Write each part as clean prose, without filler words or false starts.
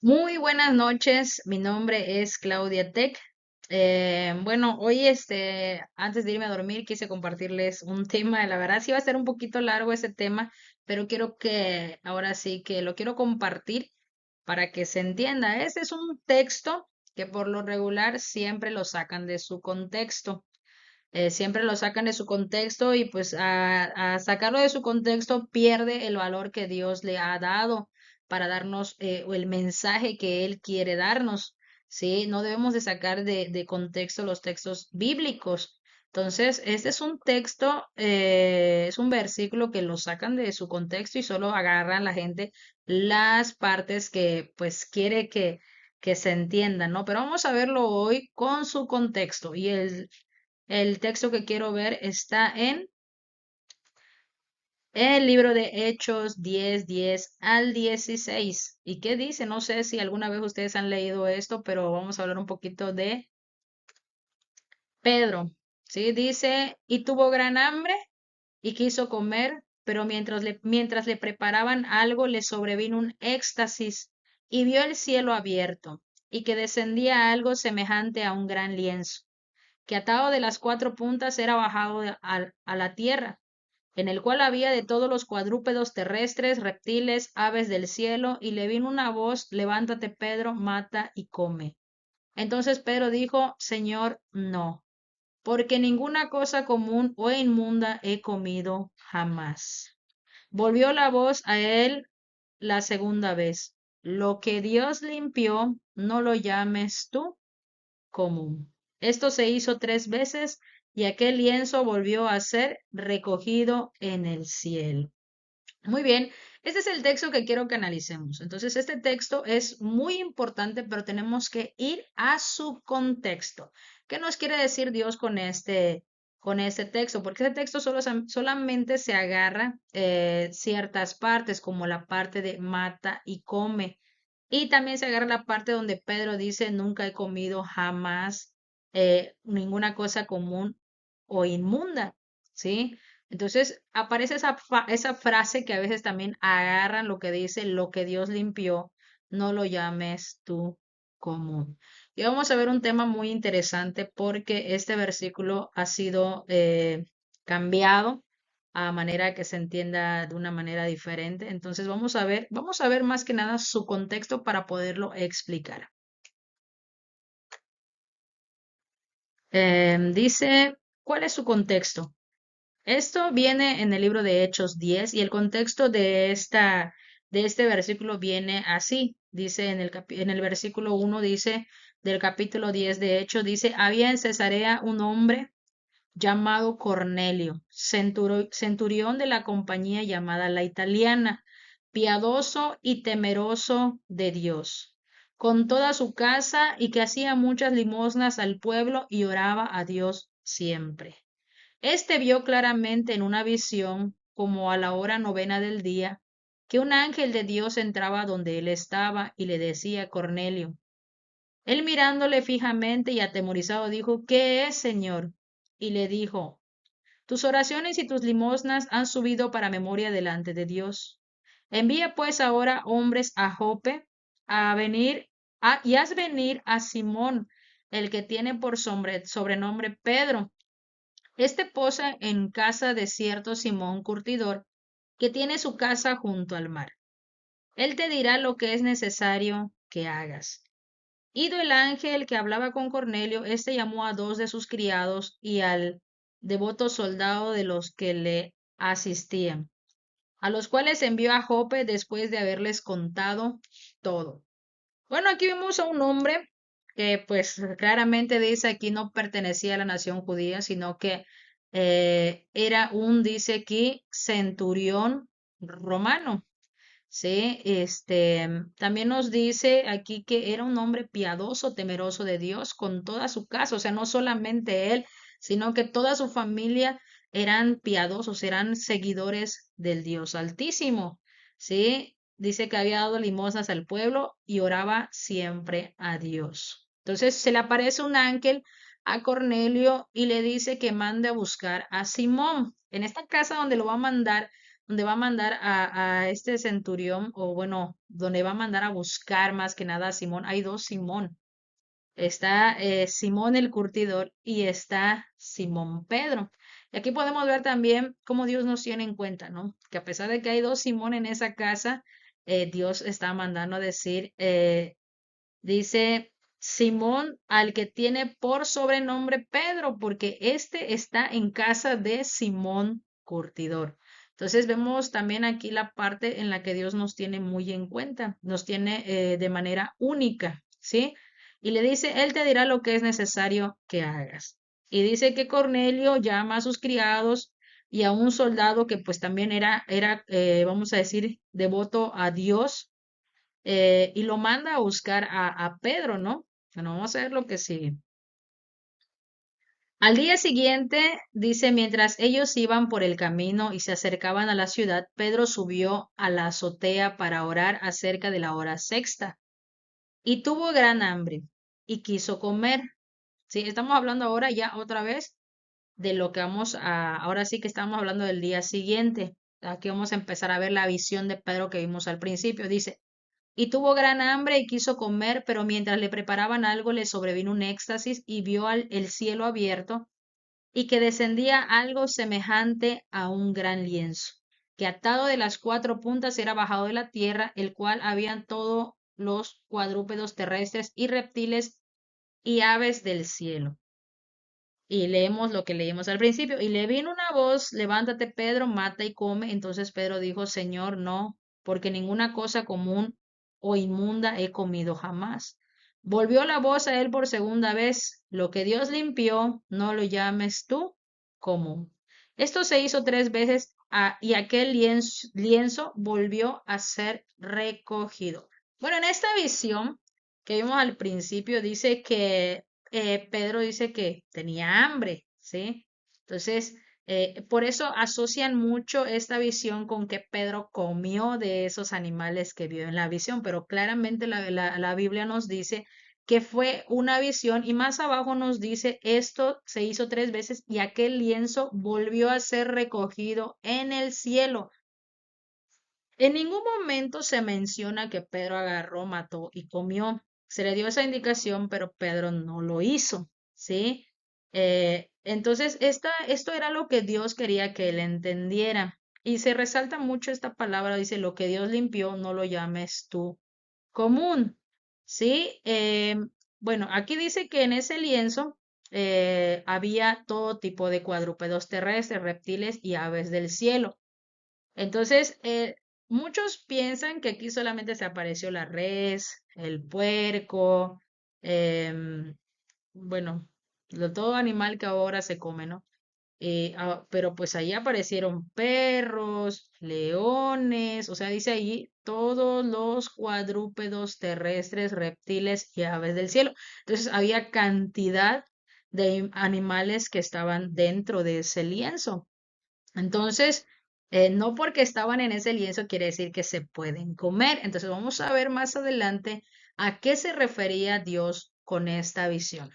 Muy buenas noches, mi nombre es Claudia Tech. Bueno, hoy antes de irme a dormir quise compartirles un tema, la verdad sí va a ser un poquito largo ese tema, pero quiero que ahora sí que lo quiero compartir para que se entienda. Este es un texto que por lo regular siempre lo sacan de su contexto. Siempre lo sacan de su contexto y pues a sacarlo de su contexto pierde el valor que Dios le ha dado para darnos el mensaje que Él quiere darnos. ¿Sí? No debemos de sacar de contexto los textos bíblicos. Entonces, este es un texto, es un versículo que lo sacan de su contexto y solo agarran la gente las partes que pues quiere que se entiendan, ¿no? Pero vamos a verlo hoy con su contexto. Y el texto que quiero ver está en el libro de Hechos 10:10 al 16. ¿Y qué dice? No sé si alguna vez ustedes han leído esto, pero vamos a hablar un poquito de Pedro. ¿Sí? Dice, y tuvo gran hambre y quiso comer, pero mientras le preparaban algo, le sobrevino un éxtasis y vio el cielo abierto y que descendía algo semejante a un gran lienzo, que atado de las cuatro puntas era bajado a la tierra, en el cual había de todos los cuadrúpedos terrestres, reptiles, aves del cielo, y le vino una voz, levántate, Pedro, mata y come. Entonces Pedro dijo, Señor, no, porque ninguna cosa común o inmunda he comido jamás. Volvió la voz a él la segunda vez. Lo que Dios limpió, no lo llames tú común. Esto se hizo 3 veces y aquel lienzo volvió a ser recogido en el cielo. Muy bien, este es el texto que quiero que analicemos. Entonces, este texto es muy importante, pero tenemos que ir a su contexto. ¿Qué nos quiere decir Dios con este texto? Porque ese texto solamente se agarra ciertas partes, como la parte de mata y come. Y también se agarra la parte donde Pedro dice, nunca he comido jamás ninguna cosa común o inmunda, ¿sí? Entonces aparece esa frase que a veces también agarran lo que dice, lo que Dios limpió, no lo llames tú común. Y vamos a ver un tema muy interesante porque este versículo ha sido cambiado a manera que se entienda de una manera diferente. Entonces vamos a ver más que nada su contexto para poderlo explicar. Dice, ¿cuál es su contexto? Esto viene en el libro de Hechos 10 y el contexto de este versículo viene así. Dice en el versículo 1, dice del capítulo 10 de Hechos, dice, había en Cesarea un hombre llamado Cornelio, centurión de la compañía llamada la italiana, piadoso y temeroso de Dios, con toda su casa y que hacía muchas limosnas al pueblo y oraba a Dios siempre. Este vio claramente en una visión, como a la hora novena del día, que un ángel de Dios entraba donde él estaba y le decía, Cornelio. Él mirándole fijamente y atemorizado dijo, ¿qué es, Señor? Y le dijo, tus oraciones y tus limosnas han subido para memoria delante de Dios. Envía pues ahora hombres a Jope a venir y haz venir a Simón, el que tiene por sobrenombre Pedro. Este posa en casa de cierto Simón Curtidor, que tiene su casa junto al mar. Él te dirá lo que es necesario que hagas. Ido el ángel que hablaba con Cornelio, éste llamó a 2 de sus criados y al devoto soldado de los que le asistían, a los cuales envió a Jope después de haberles contado todo. Bueno, aquí vemos a un hombre que pues claramente dice aquí no pertenecía a la nación judía, sino que era dice aquí, centurión romano. Sí, también nos dice aquí que era un hombre piadoso, temeroso de Dios con toda su casa, o sea, no solamente él, sino que toda su familia eran piadosos, eran seguidores del Dios Altísimo. Sí, dice que había dado limosnas al pueblo y oraba siempre a Dios. Entonces se le aparece un ángel a Cornelio y le dice que mande a buscar a Simón. En esta casa donde lo va a mandar donde va a mandar a este centurión, o bueno, donde va a mandar a buscar más que nada a Simón. Hay dos Simón. Está Simón el curtidor y está Simón Pedro. Y aquí podemos ver también cómo Dios nos tiene en cuenta, ¿no? Que a pesar de que hay dos Simón en esa casa, Dios está mandando a decir, dice Simón al que tiene por sobrenombre Pedro, porque este está en casa de Simón curtidor. Entonces vemos también aquí la parte en la que Dios nos tiene muy en cuenta, nos tiene de manera única, ¿sí? Y le dice, Él te dirá lo que es necesario que hagas. Y dice que Cornelio llama a sus criados y a un soldado que pues también era vamos a decir, devoto a Dios, y lo manda a buscar a Pedro, ¿no? Bueno, vamos a ver lo que sigue. Al día siguiente, dice, mientras ellos iban por el camino y se acercaban a la ciudad, Pedro subió a la azotea para orar acerca de la hora sexta y tuvo gran hambre y quiso comer. Sí, estamos hablando ahora ya otra vez de lo que ahora sí que estamos hablando del día siguiente. Aquí vamos a empezar a ver la visión de Pedro que vimos al principio. Dice, y tuvo gran hambre y quiso comer, pero mientras le preparaban algo le sobrevino un éxtasis y vio el cielo abierto y que descendía algo semejante a un gran lienzo, que atado de las cuatro puntas era bajado de la tierra, el cual habían todos los cuadrúpedos terrestres y reptiles y aves del cielo. Y leemos lo que leímos al principio. Y le vino una voz, levántate Pedro, mata y come. Entonces Pedro dijo, Señor, no, porque ninguna cosa común o inmunda he comido jamás. Volvió la voz a él por segunda vez, lo que Dios limpió, no lo llames tú común. Esto se hizo tres veces y aquel lienzo volvió a ser recogido. Bueno, en esta visión que vimos al principio, dice que Pedro dice que tenía hambre, ¿sí? Entonces, por eso asocian mucho esta visión con que Pedro comió de esos animales que vio en la visión, pero claramente la Biblia nos dice que fue una visión y más abajo nos dice esto se hizo tres veces y aquel lienzo volvió a ser recogido en el cielo. En ningún momento se menciona que Pedro agarró, mató y comió. Se le dio esa indicación, pero Pedro no lo hizo, ¿sí? Entonces, esto era lo que Dios quería que él entendiera. Y se resalta mucho esta palabra, dice, lo que Dios limpió, no lo llames tú común, ¿sí? Bueno, aquí dice que en ese lienzo había todo tipo de cuadrúpedos terrestres, reptiles y aves del cielo. Entonces, muchos piensan que aquí solamente se apareció la res, el puerco, em, bueno, todo animal que ahora se come, ¿no? Pero pues ahí aparecieron perros, leones, o sea, dice ahí todos los cuadrúpedos terrestres, reptiles y aves del cielo. Entonces había cantidad de animales que estaban dentro de ese lienzo. Entonces, no porque estaban en ese lienzo quiere decir que se pueden comer. Entonces, vamos a ver más adelante a qué se refería Dios con esta visión.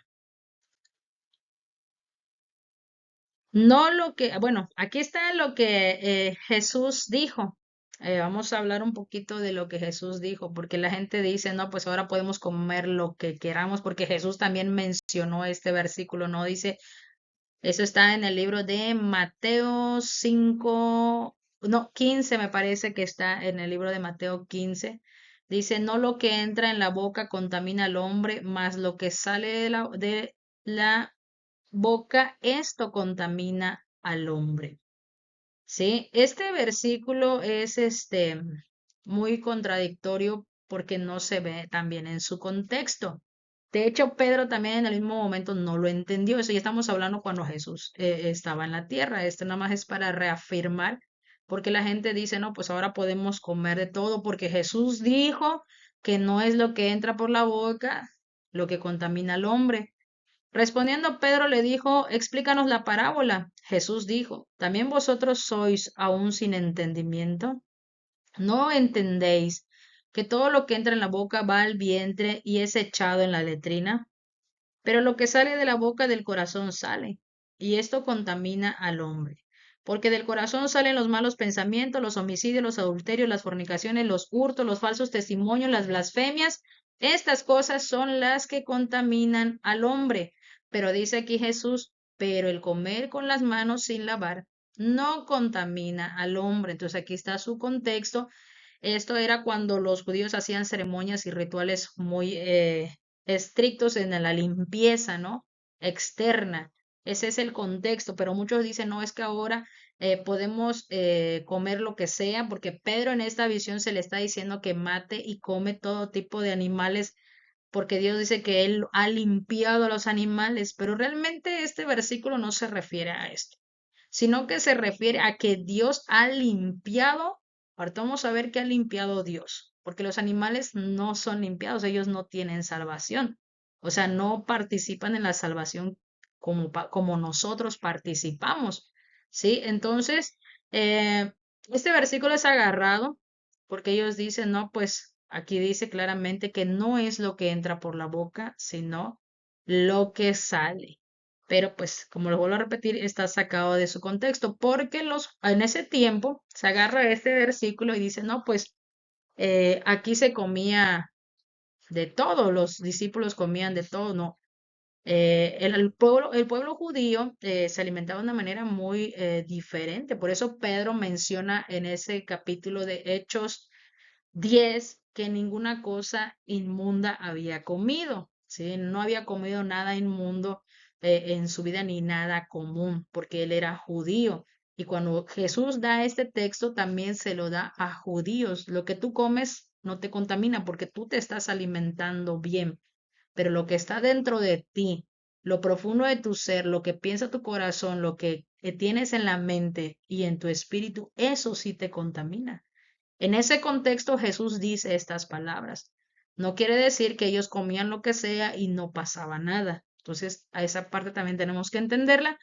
No lo que, bueno, aquí está lo que Jesús dijo. Vamos a hablar un poquito de lo que Jesús dijo, porque la gente dice, no, pues ahora podemos comer lo que queramos, porque Jesús también mencionó este versículo, ¿no? Dice, eso está en el libro de Mateo 5, no, 15 me parece que está en el libro de Mateo 15. Dice, no lo que entra en la boca contamina al hombre, mas lo que sale de la boca, esto contamina al hombre. ¿Sí? Este versículo es muy contradictorio porque no se ve también en su contexto. De hecho, Pedro también en el mismo momento no lo entendió. Eso ya estamos hablando cuando Jesús estaba en la tierra. Esto nada más es para reafirmar, porque la gente dice, no, pues ahora podemos comer de todo, porque Jesús dijo que no es lo que entra por la boca lo que contamina al hombre. Respondiendo Pedro le dijo, explícanos la parábola. Jesús dijo, ¿también vosotros sois aún sin entendimiento? ¿No entendéis que todo lo que entra en la boca va al vientre y es echado en la letrina? Pero lo que sale de la boca del corazón sale, y esto contamina al hombre. porque del corazón salen los malos pensamientos, los homicidios, los adulterios, las fornicaciones, los hurtos, los falsos testimonios, las blasfemias. Estas cosas son las que contaminan al hombre. Pero dice aquí Jesús, pero el comer con las manos sin lavar no contamina al hombre. Entonces aquí está su contexto. Esto era cuando los judíos hacían ceremonias y rituales muy estrictos en la limpieza, ¿no? Externa. Ese es el contexto, pero muchos dicen, no, es que ahora podemos comer lo que sea, porque Pedro en esta visión se le está diciendo que mate y come todo tipo de animales, porque Dios dice que Él ha limpiado a los animales, pero realmente este versículo no se refiere a esto, sino que se refiere a que Dios ha limpiado. Ahorita vamos a ver qué ha limpiado Dios, porque los animales no son limpiados, ellos no tienen salvación, o sea, no participan en la salvación como nosotros participamos, ¿sí? Entonces, este versículo es agarrado porque ellos dicen, no, pues aquí dice claramente que no es lo que entra por la boca, sino lo que sale. Pero pues, como lo vuelvo a repetir, está sacado de su contexto, porque en ese tiempo se agarra este versículo y dice, no, pues aquí se comía de todo, los discípulos comían de todo, no. El pueblo judío se alimentaba de una manera muy diferente. Por eso Pedro menciona en ese capítulo de Hechos 10 que ninguna cosa inmunda había comido, ¿sí? No había comido nada inmundo en su vida ni nada común, porque él era judío. Y cuando Jesús da este texto, también se lo da a judíos. Lo que tú comes no te contamina porque tú te estás alimentando bien, pero lo que está dentro de ti, lo profundo de tu ser, lo que piensa tu corazón, lo que tienes en la mente y en tu espíritu, eso sí te contamina. En ese contexto Jesús dice estas palabras. No quiere decir que ellos comían lo que sea y no pasaba nada. Entonces, a esa parte también tenemos que entenderla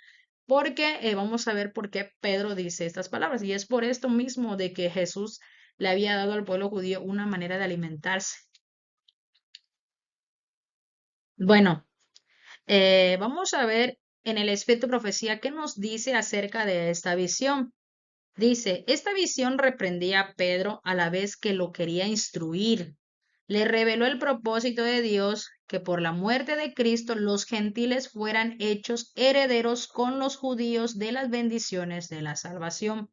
porque vamos a ver por qué Pedro dice estas palabras. Y es por esto mismo de que Jesús le había dado al pueblo judío una manera de alimentarse. Bueno, vamos a ver en el Espíritu de Profecía qué nos dice acerca de esta visión. Dice, esta visión reprendía a Pedro a la vez que lo quería instruir. Le reveló el propósito de Dios que por la muerte de Cristo los gentiles fueran hechos herederos con los judíos de las bendiciones de la salvación.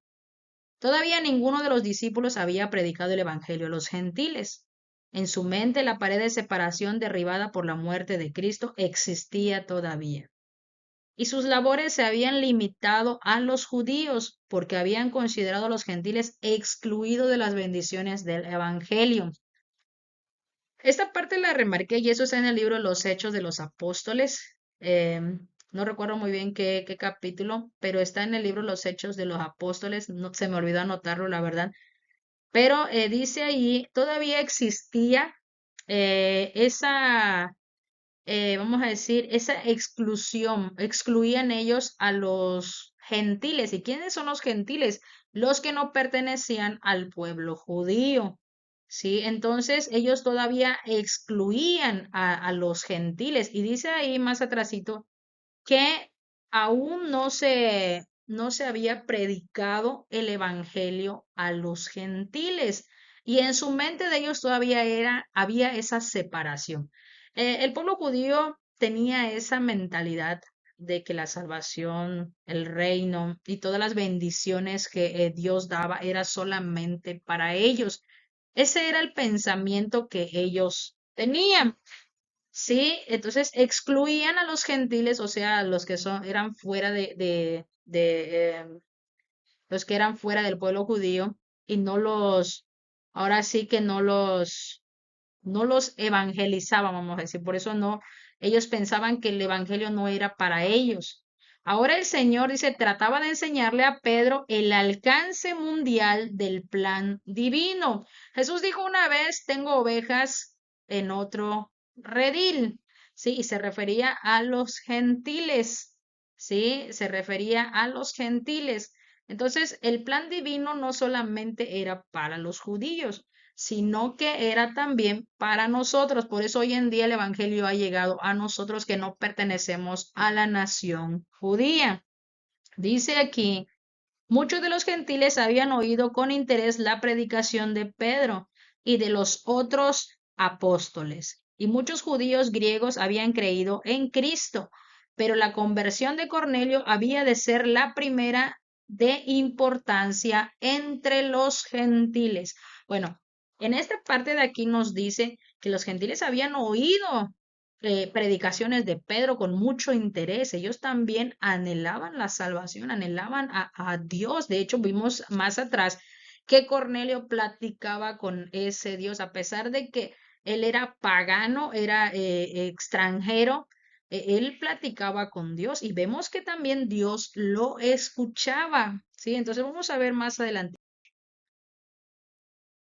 Todavía ninguno de los discípulos había predicado el Evangelio a los gentiles. En su mente la pared de separación derribada por la muerte de Cristo existía todavía y sus labores se habían limitado a los judíos porque habían considerado a los gentiles excluidos de las bendiciones del Evangelio. Esta parte la remarqué y eso está en el libro Los Hechos de los Apóstoles. No recuerdo muy bien qué capítulo, pero está en el libro Los Hechos de los Apóstoles. No, se me olvidó anotarlo, la verdad. Pero dice ahí, todavía existía esa vamos a decir, esa exclusión, excluían ellos a los gentiles. ¿Y quiénes son los gentiles? Los que no pertenecían al pueblo judío. ¿Sí? Entonces ellos todavía excluían a los gentiles. Y dice ahí más atrásito que aún no se había predicado el evangelio a los gentiles y en su mente de ellos todavía había esa separación. El pueblo judío tenía esa mentalidad de que la salvación, el reino y todas las bendiciones que Dios daba era solamente para ellos. Ese era el pensamiento que ellos tenían. Sí, entonces excluían a los gentiles, o sea, los que eran fuera los que eran fuera del pueblo judío y ahora sí que no los evangelizaban, vamos a decir, por eso no, ellos pensaban que el evangelio no era para ellos. Ahora el Señor dice, trataba de enseñarle a Pedro el alcance mundial del plan divino. Jesús dijo una vez, tengo ovejas en otro redil, ¿sí? Y se refería a los gentiles, ¿sí? Se refería a los gentiles. Entonces, el plan divino no solamente era para los judíos, sino que era también para nosotros. Por eso hoy en día el Evangelio ha llegado a nosotros que no pertenecemos a la nación judía. Dice aquí Muchos de los gentiles habían oído con interés la predicación de Pedro y de los otros apóstoles, y muchos judíos griegos habían creído en Cristo, pero la conversión de Cornelio había de ser la primera de importancia entre los gentiles. Bueno, en esta parte de aquí nos dice que los gentiles habían oído predicaciones de Pedro con mucho interés. Ellos también anhelaban la salvación, anhelaban a Dios. De hecho, vimos más atrás que Cornelio platicaba con ese Dios, a pesar de que él era pagano, era extranjero. Él platicaba con Dios y vemos que también Dios lo escuchaba, ¿sí? Entonces vamos a ver más adelante.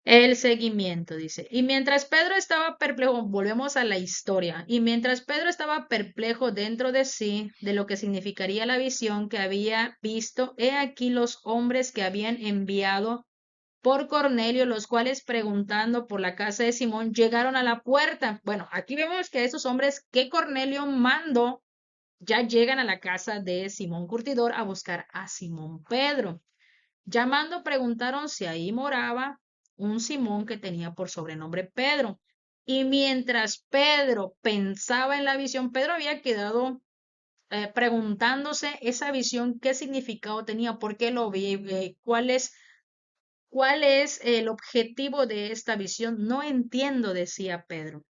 El seguimiento, dice. Y mientras Pedro estaba perplejo, volvemos a la historia, y mientras Pedro estaba perplejo dentro de sí de lo que significaría la visión que había visto, he aquí los hombres que habían enviado por Cornelio, los cuales preguntando por la casa de Simón, llegaron a la puerta. Bueno, aquí vemos que esos hombres que Cornelio mandó ya llegan a la casa de Simón Curtidor a buscar a Simón Pedro. Llamando, preguntaron si ahí moraba un Simón que tenía por sobrenombre Pedro. Y mientras Pedro pensaba en la visión, Pedro había quedado preguntándose esa visión, qué significado tenía, por qué lo vi, cuál es el objetivo de esta visión. No entiendo, decía Pedro.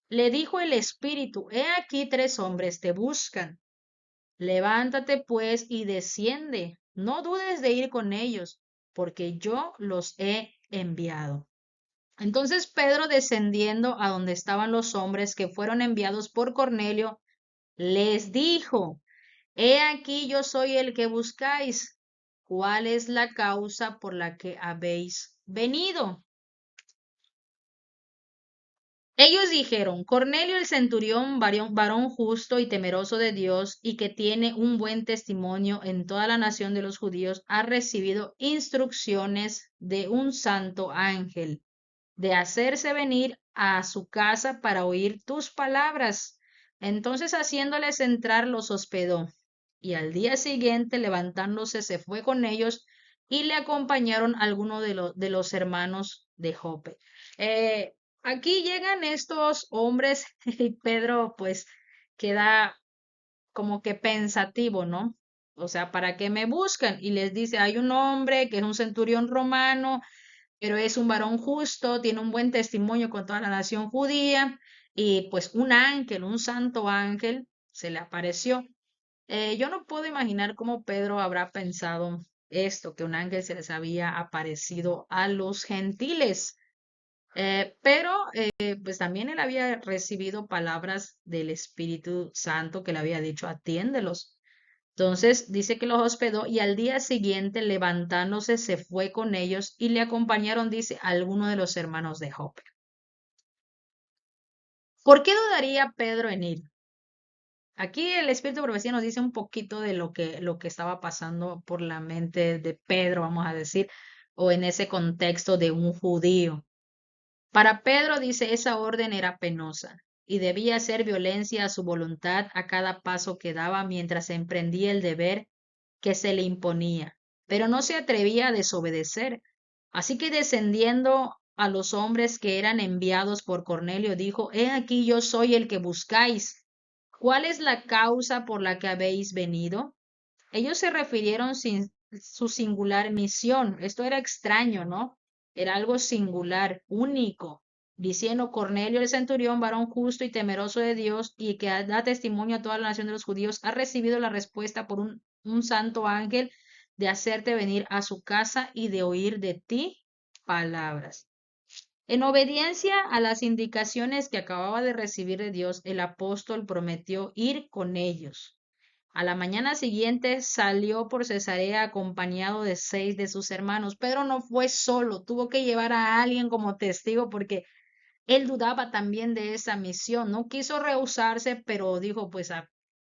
Le dijo el Espíritu, he aquí tres hombres te buscan. Levántate pues y desciende, no dudes de ir con ellos, porque yo los he enviado. Entonces Pedro, descendiendo a donde estaban los hombres que fueron enviados por Cornelio, les dijo, he aquí yo soy el que buscáis. ¿Cuál es la causa por la que habéis venido? Ellos dijeron, Cornelio el centurión, varón justo y temeroso de Dios, y que tiene un buen testimonio en toda la nación de los judíos, ha recibido instrucciones de un santo ángel de hacerse venir a su casa para oír tus palabras. Entonces, haciéndoles entrar, los hospedó, y al día siguiente, levantándose, se fue con ellos, y le acompañaron algunos de los hermanos de Jope. Eh, Aquí llegan estos hombres y Pedro pues queda como que pensativo, ¿no? O sea, ¿para qué me buscan? Y les dice, hay un hombre que es un centurión romano, pero es un varón justo, tiene un buen testimonio con toda la nación judía, y pues un ángel, un santo ángel, se le apareció. Yo no puedo imaginar cómo Pedro habrá pensado esto, que un ángel se les había aparecido a los gentiles. Pero pues también él había recibido palabras del Espíritu Santo que le había dicho, atiéndelos. Entonces dice que los hospedó y al día siguiente levantándose se fue con ellos y le acompañaron, dice, algunos de los hermanos de Jope. ¿Por qué dudaría Pedro en ir? Aquí el Espíritu de Profecía nos dice un poquito de lo que estaba pasando por la mente de Pedro, vamos a decir, o en ese contexto de un judío. Para Pedro, dice, esa orden era penosa y debía hacer violencia a su voluntad a cada paso que daba mientras emprendía el deber que se le imponía, pero no se atrevía a desobedecer. Así que descendiendo a los hombres que eran enviados por Cornelio, dijo, he aquí yo soy el que buscáis. ¿Cuál es la causa por la que habéis venido? Ellos se refirieron sin su singular misión. Esto era extraño, ¿no? Era algo singular, único. Diciendo Cornelio el centurión, varón justo y temeroso de Dios, y que da testimonio a toda la nación de los judíos, ha recibido la respuesta por un santo ángel de hacerte venir a su casa y de oír de ti palabras. En obediencia a las indicaciones que acababa de recibir de Dios, el apóstol prometió ir con ellos. A la mañana siguiente salió por Cesarea acompañado de 6 de sus hermanos. Pedro no fue solo, tuvo que llevar a alguien como testigo porque él dudaba también de esa misión. No quiso rehusarse, pero dijo, pues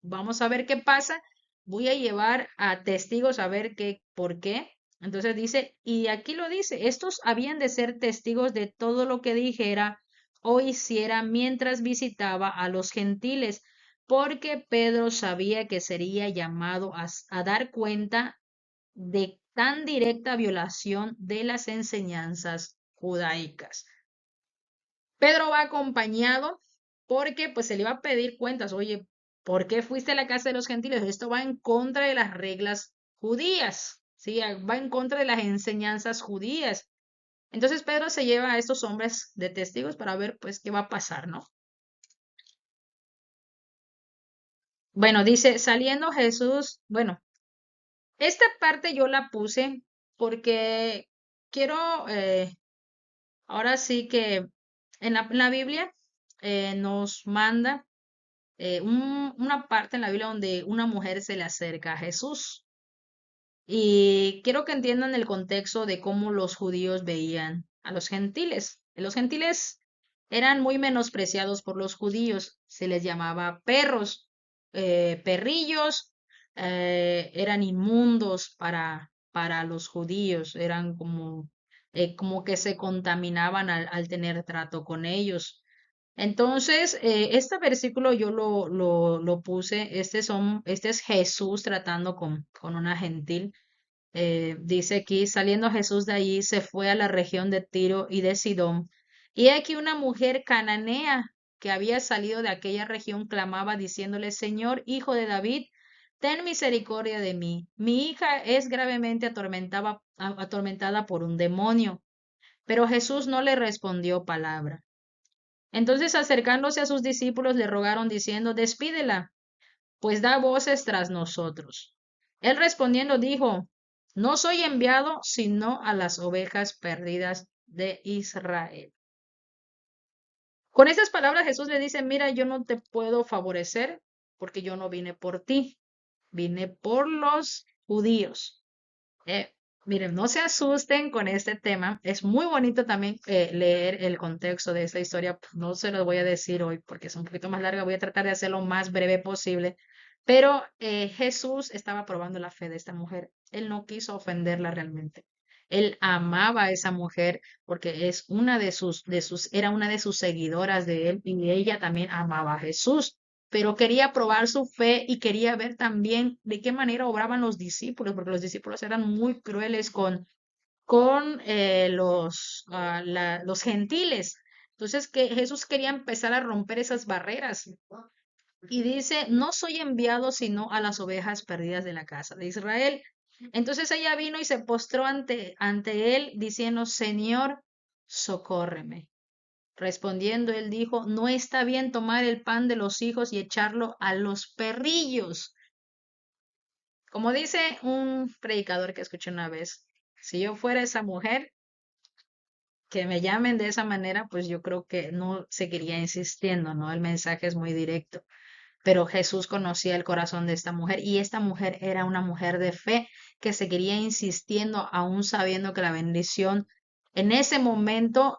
vamos a ver qué pasa. Voy a llevar a testigos a ver qué, por qué. Entonces dice, y aquí lo dice, estos habían de ser testigos de todo lo que dijera o hiciera mientras visitaba a los gentiles, porque Pedro sabía que sería llamado a dar cuenta de tan directa violación de las enseñanzas judaicas. Pedro va acompañado porque pues se le iba a pedir cuentas. Oye, ¿por qué fuiste a la casa de los gentiles? Esto va en contra de las reglas judías, ¿sí? Va en contra de las enseñanzas judías. Entonces Pedro se lleva a estos hombres de testigos para ver pues qué va a pasar, ¿no? Bueno, dice, saliendo Jesús, bueno, esta parte yo la puse porque quiero, ahora sí que en la Biblia nos manda una parte en la Biblia donde una mujer se le acerca a Jesús. Y quiero que entiendan el contexto de cómo los judíos veían a los gentiles. Los gentiles eran muy menospreciados por los judíos, se les llamaba perros, perrillos, eran inmundos para los judíos, eran como que se contaminaban al tener trato con ellos. Entonces, este versículo yo lo puse, este es Jesús tratando con una gentil. Dice aquí, saliendo Jesús de allí, se fue a la región de Tiro y de Sidón. Y aquí una mujer cananea que había salido de aquella región clamaba diciéndole, Señor, hijo de David, ten misericordia de mí. Mi hija es gravemente atormentada por un demonio. Pero Jesús no le respondió palabra. Entonces, acercándose a sus discípulos, le rogaron diciendo, despídela, pues da voces tras nosotros. Él respondiendo dijo, no soy enviado sino a las ovejas perdidas de Israel. Con estas palabras Jesús le dice, mira, yo no te puedo favorecer porque yo no vine por ti, vine por los judíos. Eh, Miren, no se asusten con este tema. Es muy bonito también leer el contexto de esta historia. No se lo voy a decir hoy porque es un poquito más larga. Voy a tratar de hacerlo más breve posible. Pero Jesús estaba probando la fe de esta mujer. Él no quiso ofenderla realmente. Él amaba a esa mujer porque es era una de sus seguidoras de él y ella también amaba a Jesús, pero quería probar su fe y quería ver también de qué manera obraban los discípulos, porque los discípulos eran muy crueles con los gentiles. Entonces, que Jesús quería empezar a romper esas barreras. Y dice, no soy enviado sino a las ovejas perdidas de la casa de Israel. Entonces ella vino y se postró ante él, diciendo, Señor, socórreme. Respondiendo, él dijo, no está bien tomar el pan de los hijos y echarlo a los perrillos. Como dice un predicador que escuché una vez, si yo fuera esa mujer, que me llamen de esa manera, pues yo creo que no seguiría insistiendo, ¿no? El mensaje es muy directo. Pero Jesús conocía el corazón de esta mujer y esta mujer era una mujer de fe que seguiría insistiendo aún sabiendo que la bendición en ese momento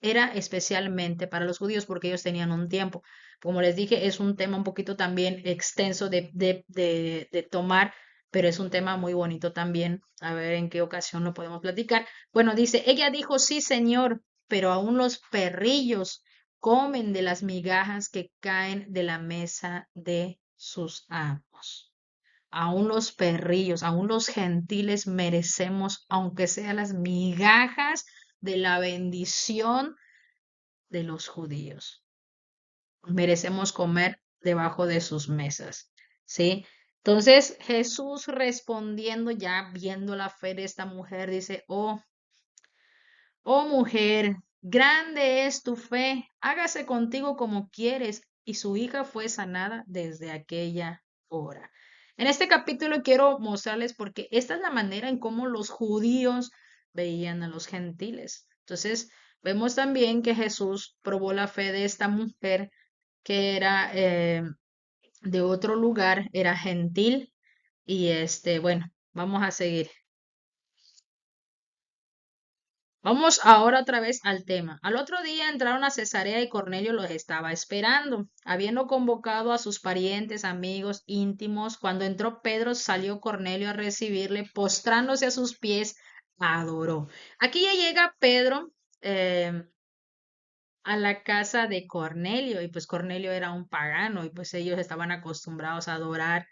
era especialmente para los judíos porque ellos tenían un tiempo. Como les dije, es un tema un poquito también extenso de tomar, pero es un tema muy bonito también. A ver en qué ocasión lo podemos platicar. Bueno, dice, ella dijo, sí, señor, pero aún los perrillos comen de las migajas que caen de la mesa de sus amos. Aún los perrillos, aún los gentiles merecemos, aunque sean las migajas de la bendición de los judíos. Merecemos comer debajo de sus mesas, ¿sí? Entonces Jesús respondiendo, ya viendo la fe de esta mujer, dice, oh mujer, grande es tu fe, hágase contigo como quieres. Y su hija fue sanada desde aquella hora. En este capítulo quiero mostrarles porque esta es la manera en cómo los judíos veían a los gentiles. Entonces, vemos también que Jesús probó la fe de esta mujer que era de otro lugar, era gentil. Y bueno, vamos a seguir. Vamos ahora otra vez al tema. Al otro día entraron a Cesarea y Cornelio los estaba esperando, habiendo convocado a sus parientes, amigos, íntimos. Cuando entró Pedro, salió Cornelio a recibirle, postrándose a sus pies, adoró. Aquí ya llega Pedro a la casa de Cornelio y pues Cornelio era un pagano y pues ellos estaban acostumbrados a adorar,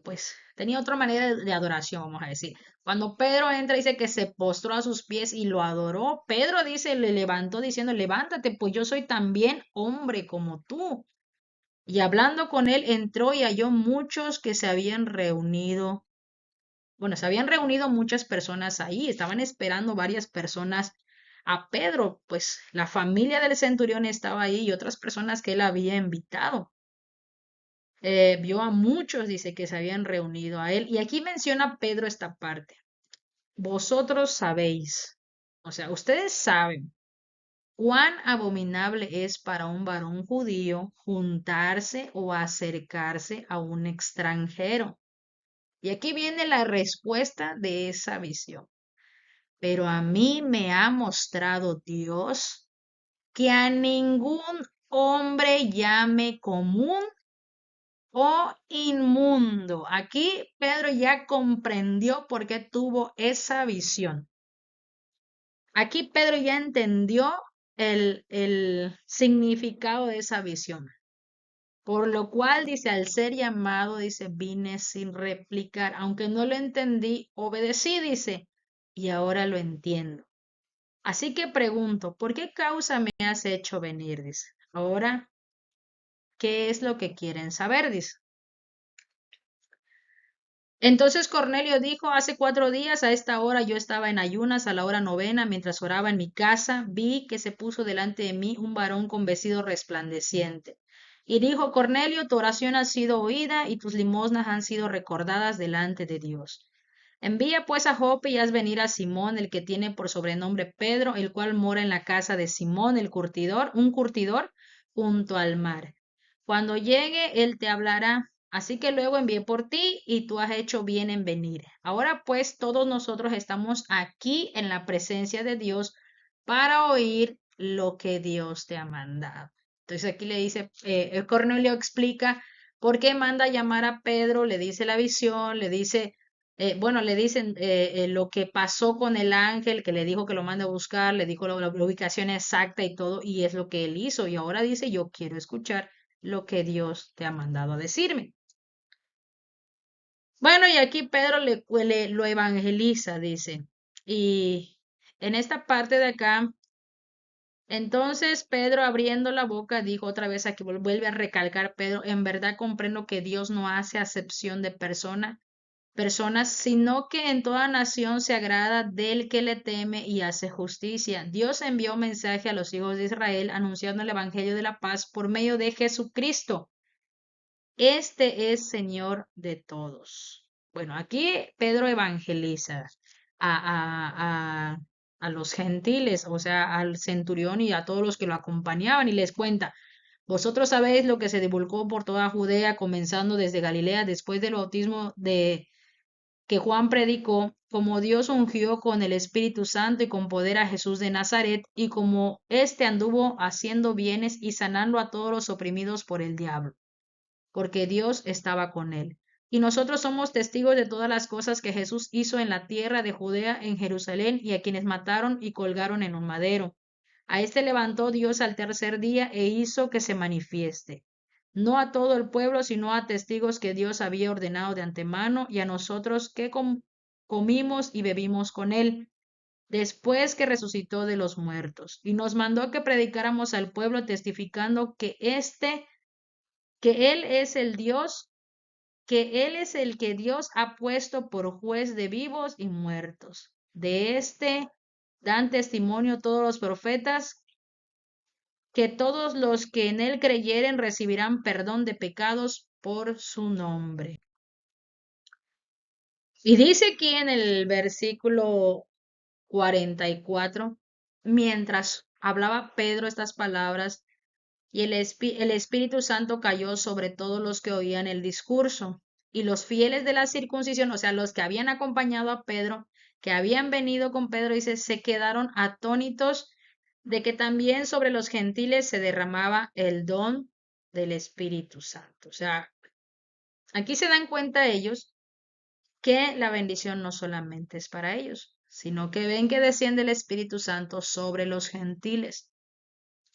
pues tenía otra manera de adoración, vamos a decir. Cuando Pedro entra, dice que se postró a sus pies y lo adoró. Pedro dice, le levantó diciendo, levántate, pues yo soy también hombre como tú. Y hablando con él, entró y halló muchos que se habían reunido. Bueno, se habían reunido muchas personas ahí, estaban esperando varias personas a Pedro, pues la familia del centurión estaba ahí y otras personas que él había invitado. Vio a muchos, dice, que se habían reunido a él. Y aquí menciona Pedro esta parte. Vosotros sabéis, o sea, ustedes saben cuán abominable es para un varón judío juntarse o acercarse a un extranjero. Y aquí viene la respuesta de esa visión. Pero a mí me ha mostrado Dios que a ningún hombre llame común o inmundo. Aquí Pedro ya comprendió por qué tuvo esa visión. Aquí Pedro ya entendió el significado de esa visión. Por lo cual dice, al ser llamado, dice, vine sin replicar. Aunque no lo entendí, obedecí, dice, y ahora lo entiendo. Así que pregunto, ¿por qué causa me has hecho venir? Dice. Ahora, ¿qué es lo que quieren saber? Dice. Entonces Cornelio dijo, hace 4 días a esta hora yo estaba en ayunas a la hora novena, mientras oraba en mi casa, vi que se puso delante de mí un varón con vestido resplandeciente. Y dijo, Cornelio, tu oración ha sido oída y tus limosnas han sido recordadas delante de Dios. Envía pues a Jope y haz venir a Simón, el que tiene por sobrenombre Pedro, el cual mora en la casa de Simón, el curtidor, un curtidor, junto al mar. Cuando llegue, él te hablará. Así que luego envié por ti y tú has hecho bien en venir. Ahora pues todos nosotros estamos aquí en la presencia de Dios para oír lo que Dios te ha mandado. Entonces aquí le dice, Cornelio explica por qué manda llamar a Pedro, le dice la visión, le dice, bueno, le dicen lo que pasó con el ángel que le dijo que lo mande a buscar, le dijo la ubicación exacta y todo, y es lo que él hizo. Y ahora dice, yo quiero escuchar lo que Dios te ha mandado a decirme. Bueno, y aquí Pedro lo evangeliza, dice. Y en esta parte de acá, entonces Pedro abriendo la boca dijo otra vez, aquí vuelve a recalcar Pedro, en verdad comprendo que Dios no hace acepción de personas, sino que en toda nación se agrada del que le teme y hace justicia. Dios envió mensaje a los hijos de Israel anunciando el evangelio de la paz por medio de Jesucristo. Este es Señor de todos. Bueno, aquí Pedro evangeliza a, a, a, a los gentiles, o sea, al centurión y a todos los que lo acompañaban y les cuenta, vosotros sabéis lo que se divulgó por toda Judea, comenzando desde Galilea, después del bautismo de que Juan predicó, como Dios ungió con el Espíritu Santo y con poder a Jesús de Nazaret, y como éste anduvo haciendo bienes y sanando a todos los oprimidos por el diablo porque Dios estaba con él. Y nosotros somos testigos de todas las cosas que Jesús hizo en la tierra de Judea, en Jerusalén, y a quienes mataron y colgaron en un madero. A este levantó Dios al tercer día e hizo que se manifieste, no a todo el pueblo, sino a testigos que Dios había ordenado de antemano, y a nosotros que comimos y bebimos con él, después que resucitó de los muertos, y nos mandó que predicáramos al pueblo testificando que Él es el Dios, que Él es el que Dios ha puesto por juez de vivos y muertos. De este dan testimonio todos los profetas, que todos los que en Él creyeren recibirán perdón de pecados por su nombre. Y dice aquí en el versículo 44, mientras hablaba Pedro estas palabras, y el Espíritu Santo cayó sobre todos los que oían el discurso. Y los fieles de la circuncisión, o sea, los que habían acompañado a Pedro, que habían venido con Pedro, dice, se quedaron atónitos de que también sobre los gentiles se derramaba el don del Espíritu Santo. O sea, aquí se dan cuenta ellos que la bendición no solamente es para ellos, sino que ven que desciende el Espíritu Santo sobre los gentiles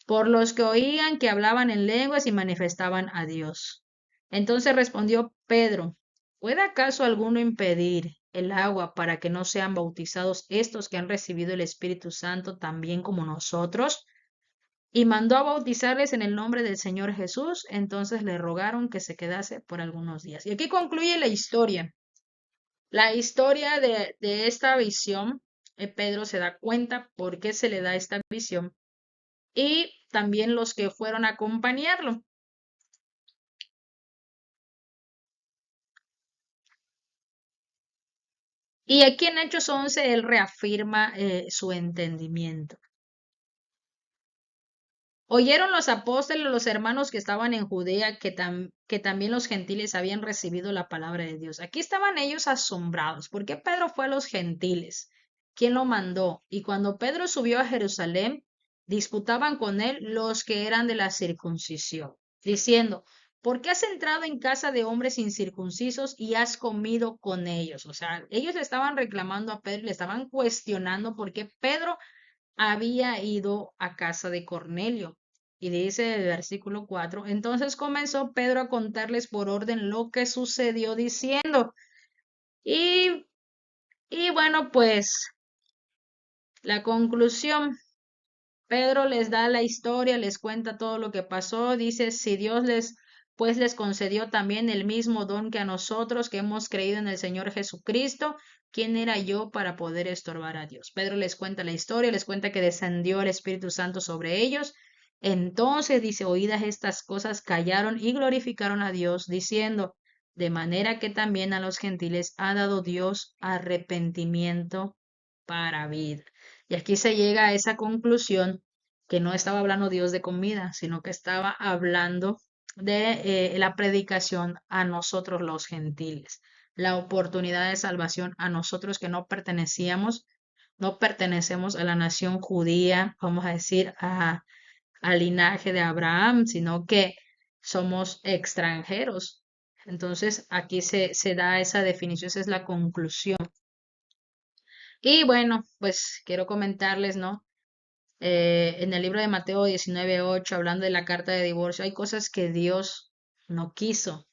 por los que oían que hablaban en lenguas y manifestaban a Dios. Entonces respondió Pedro, ¿puede acaso alguno impedir el agua para que no sean bautizados estos que han recibido el Espíritu Santo también como nosotros? Y mandó a bautizarles en el nombre del Señor Jesús. Entonces le rogaron que se quedase por algunos días. Y aquí concluye la historia. La historia de esta visión. Pedro se da cuenta por qué se le da esta visión. Y también los que fueron a acompañarlo. Y aquí en Hechos 11 él reafirma su entendimiento. Oyeron los apóstoles, los hermanos que estaban en Judea, que también los gentiles habían recibido la palabra de Dios. Aquí estaban ellos asombrados. ¿Por qué Pedro fue a los gentiles? ¿Quién lo mandó? Y cuando Pedro subió a Jerusalén, disputaban con él los que eran de la circuncisión, diciendo, ¿por qué has entrado en casa de hombres incircuncisos y has comido con ellos? O sea, ellos le estaban reclamando a Pedro, le estaban cuestionando por qué Pedro había ido a casa de Cornelio. Y dice el versículo 4, entonces comenzó Pedro a contarles por orden lo que sucedió diciendo. Y, y bueno, pues la conclusión, Pedro les da la historia, les cuenta todo lo que pasó, dice, si Dios pues les concedió también el mismo don que a nosotros que hemos creído en el Señor Jesucristo, ¿quién era yo para poder estorbar a Dios? Pedro les cuenta la historia, les cuenta que descendió el Espíritu Santo sobre ellos. Entonces dice, oídas estas cosas, callaron y glorificaron a Dios, diciendo, de manera que también a los gentiles ha dado Dios arrepentimiento para vida. Y aquí se llega a esa conclusión que no estaba hablando Dios de comida, sino que estaba hablando de la predicación a nosotros los gentiles, la oportunidad de salvación a nosotros que no pertenecemos a la nación judía, vamos a decir, al linaje de Abraham, sino que somos extranjeros. Entonces aquí se da esa definición, esa es la conclusión. Y bueno, pues quiero comentarles, ¿no? En el libro de Mateo 19:8, hablando de la carta de divorcio, hay cosas que Dios no quiso.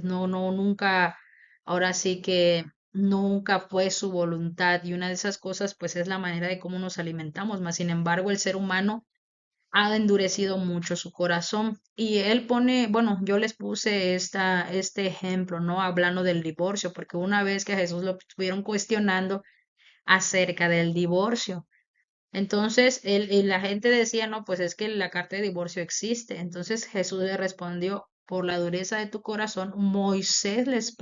Nunca, ahora sí que nunca fue su voluntad. Y una de esas cosas, pues, es la manera de cómo nos alimentamos. Más sin embargo, el ser humano ha endurecido mucho su corazón. Y él pone, bueno, yo les puse este ejemplo, ¿no? Hablando del divorcio, porque una vez que a Jesús lo estuvieron cuestionando acerca del divorcio. Entonces, y la gente decía, no, pues es que la carta de divorcio existe. Entonces Jesús le respondió, por la dureza de tu corazón, Moisés les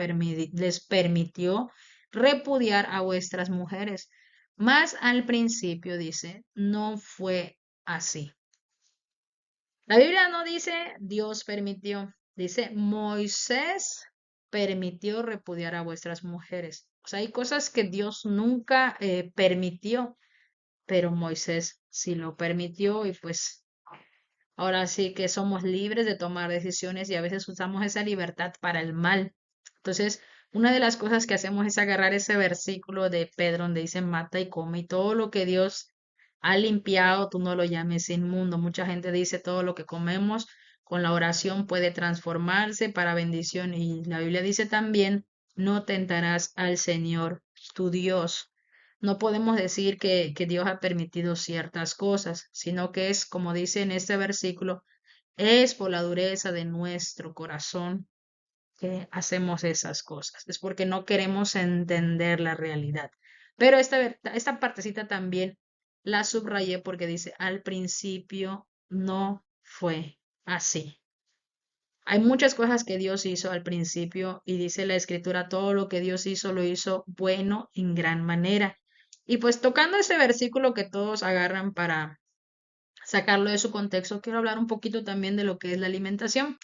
permitió repudiar a vuestras mujeres. Mas al principio dice, no fue así. La Biblia no dice Dios permitió, dice Moisés permitió repudiar a vuestras mujeres. O sea, hay cosas que Dios nunca permitió, pero Moisés sí lo permitió y pues ahora sí que somos libres de tomar decisiones y a veces usamos esa libertad para el mal. Entonces, una de las cosas que hacemos es agarrar ese versículo de Pedro donde dice mata y come y todo lo que Dios ha limpiado, tú no lo llames inmundo. Mucha gente dice todo lo que comemos con la oración puede transformarse para bendición y la Biblia dice también no tentarás al Señor tu Dios. No podemos decir que Dios ha permitido ciertas cosas, sino que es, como dice en este versículo, es por la dureza de nuestro corazón que hacemos esas cosas. Es porque no queremos entender la realidad. Pero esta partecita también la subrayé porque dice, al principio no fue así. Hay muchas cosas que Dios hizo al principio y dice la escritura, todo lo que Dios hizo lo hizo bueno en gran manera. Y pues tocando ese versículo que todos agarran para sacarlo de su contexto, quiero hablar un poquito también de lo que es la alimentación.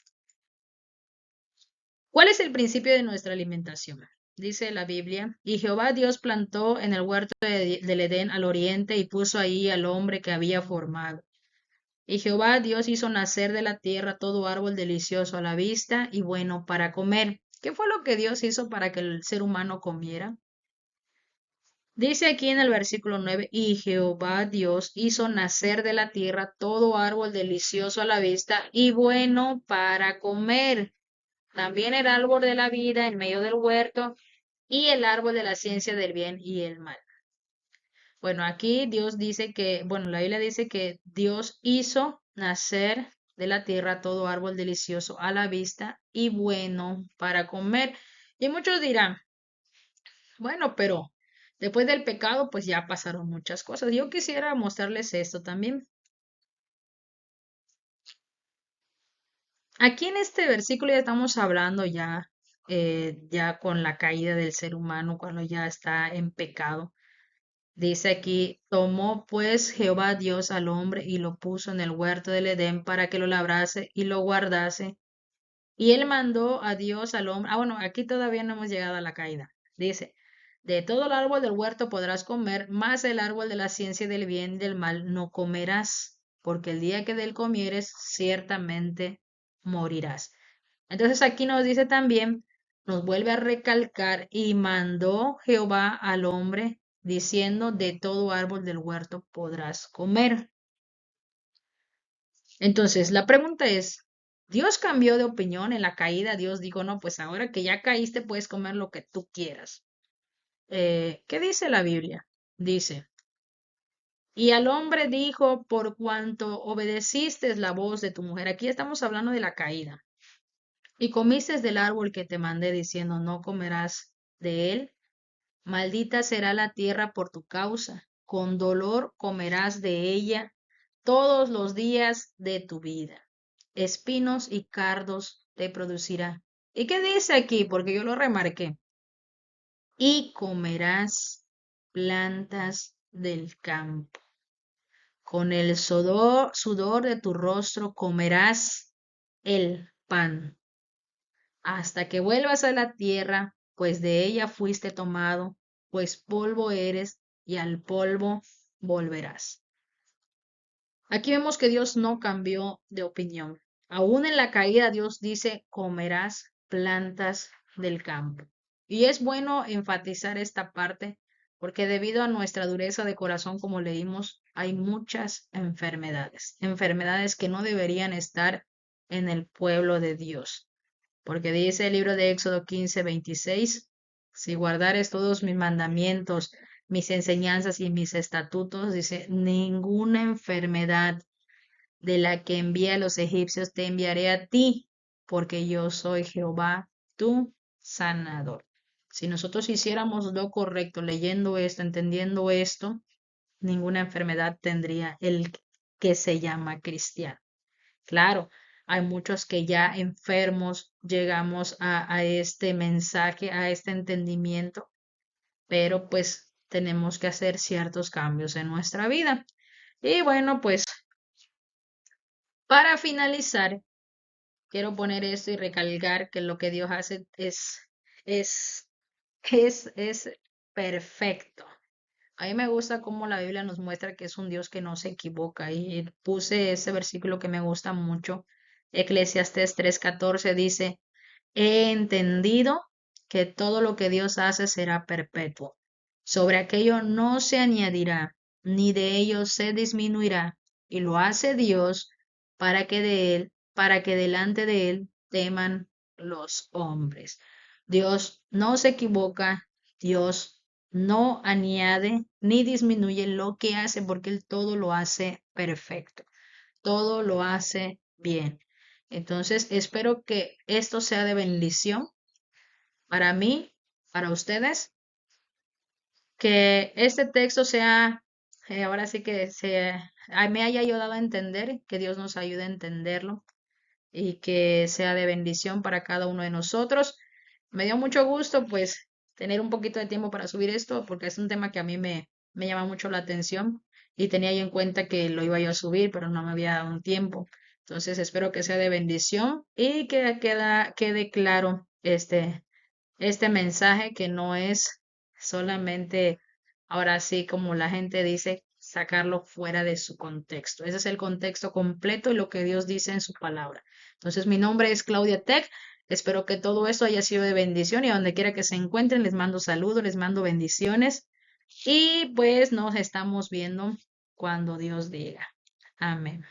¿Cuál es el principio de nuestra alimentación? Dice la Biblia, y Jehová Dios plantó en el huerto del Edén al oriente y puso ahí al hombre que había formado. Y Jehová Dios hizo nacer de la tierra todo árbol delicioso a la vista y bueno para comer. ¿Qué fue lo que Dios hizo para que el ser humano comiera? Dice aquí en el versículo 9, y Jehová Dios hizo nacer de la tierra todo árbol delicioso a la vista y bueno para comer. También el árbol de la vida en medio del huerto y el árbol de la ciencia del bien y el mal. Bueno, aquí Dios dice que, bueno, la Biblia dice que Dios hizo nacer de la tierra todo árbol delicioso a la vista y bueno para comer. Y muchos dirán, bueno, pero después del pecado, pues ya pasaron muchas cosas. Yo quisiera mostrarles esto también. Aquí en este versículo ya estamos hablando ya con la caída del ser humano, cuando ya está en pecado. Dice aquí, tomó pues Jehová Dios al hombre y lo puso en el huerto del Edén para que lo labrase y lo guardase. Y él mandó a Dios al hombre. Ah, bueno, aquí todavía no hemos llegado a la caída. Dice, de todo el árbol del huerto podrás comer, mas el árbol de la ciencia del bien y del mal no comerás, porque el día que de él comieres, ciertamente morirás. Entonces aquí nos dice también, nos vuelve a recalcar, y mandó Jehová al hombre, diciendo, de todo árbol del huerto podrás comer. Entonces, la pregunta es, ¿Dios cambió de opinión en la caída? Dios dijo, no, pues ahora que ya caíste puedes comer lo que tú quieras. ¿Qué dice la Biblia? Dice, y al hombre dijo, por cuanto obedeciste la voz de tu mujer. Aquí estamos hablando de la caída. Y comiste del árbol que te mandé diciendo, no comerás de él. Maldita será la tierra por tu causa. Con dolor comerás de ella todos los días de tu vida. Espinos y cardos te producirá. ¿Y qué dice aquí? Porque yo lo remarqué. Y comerás plantas del campo. Con el sudor de tu rostro comerás el pan, hasta que vuelvas a la tierra, pues de ella fuiste tomado, pues polvo eres y al polvo volverás. Aquí vemos que Dios no cambió de opinión. Aún en la caída Dios dice, comerás plantas del campo. Y es bueno enfatizar esta parte porque debido a nuestra dureza de corazón, como leímos, hay muchas enfermedades, enfermedades que no deberían estar en el pueblo de Dios. Porque dice el libro de Éxodo 15:26, si guardares todos mis mandamientos, mis enseñanzas y mis estatutos, dice, ninguna enfermedad de la que envié a los egipcios te enviaré a ti, porque yo soy Jehová, tu sanador. Si nosotros hiciéramos lo correcto, leyendo esto, entendiendo esto, ninguna enfermedad tendría el que se llama cristiano. Claro, hay muchos que ya enfermos llegamos a este mensaje, a este entendimiento, pero pues tenemos que hacer ciertos cambios en nuestra vida. Y bueno, pues para finalizar, quiero poner esto y recalcar que lo que Dios hace es, es perfecto. A mí me gusta cómo la Biblia nos muestra que es un Dios que no se equivoca. Y puse ese versículo que me gusta mucho. Eclesiastés 3:14 dice, he entendido que todo lo que Dios hace será perpetuo. Sobre aquello no se añadirá, ni de ello se disminuirá. Y lo hace Dios para que delante de él teman los hombres. Dios no se equivoca, Dios no añade ni disminuye lo que hace porque él todo lo hace perfecto, todo lo hace bien. Entonces, espero que esto sea de bendición para mí, para ustedes, que este texto sea, ahora sí que me haya ayudado a entender, que Dios nos ayude a entenderlo y que sea de bendición para cada uno de nosotros. Me dio mucho gusto, pues, tener un poquito de tiempo para subir esto, porque es un tema que a mí me llama mucho la atención y tenía yo en cuenta que lo iba yo a subir, pero no me había dado un tiempo. Entonces, espero que sea de bendición y que quede claro este mensaje que no es solamente, ahora sí, como la gente dice, sacarlo fuera de su contexto. Ese es el contexto completo y lo que Dios dice en su palabra. Entonces, mi nombre es Claudia Tech. Espero que todo esto haya sido de bendición y a donde quiera que se encuentren, les mando saludos, les mando bendiciones y pues nos estamos viendo cuando Dios diga. Amén.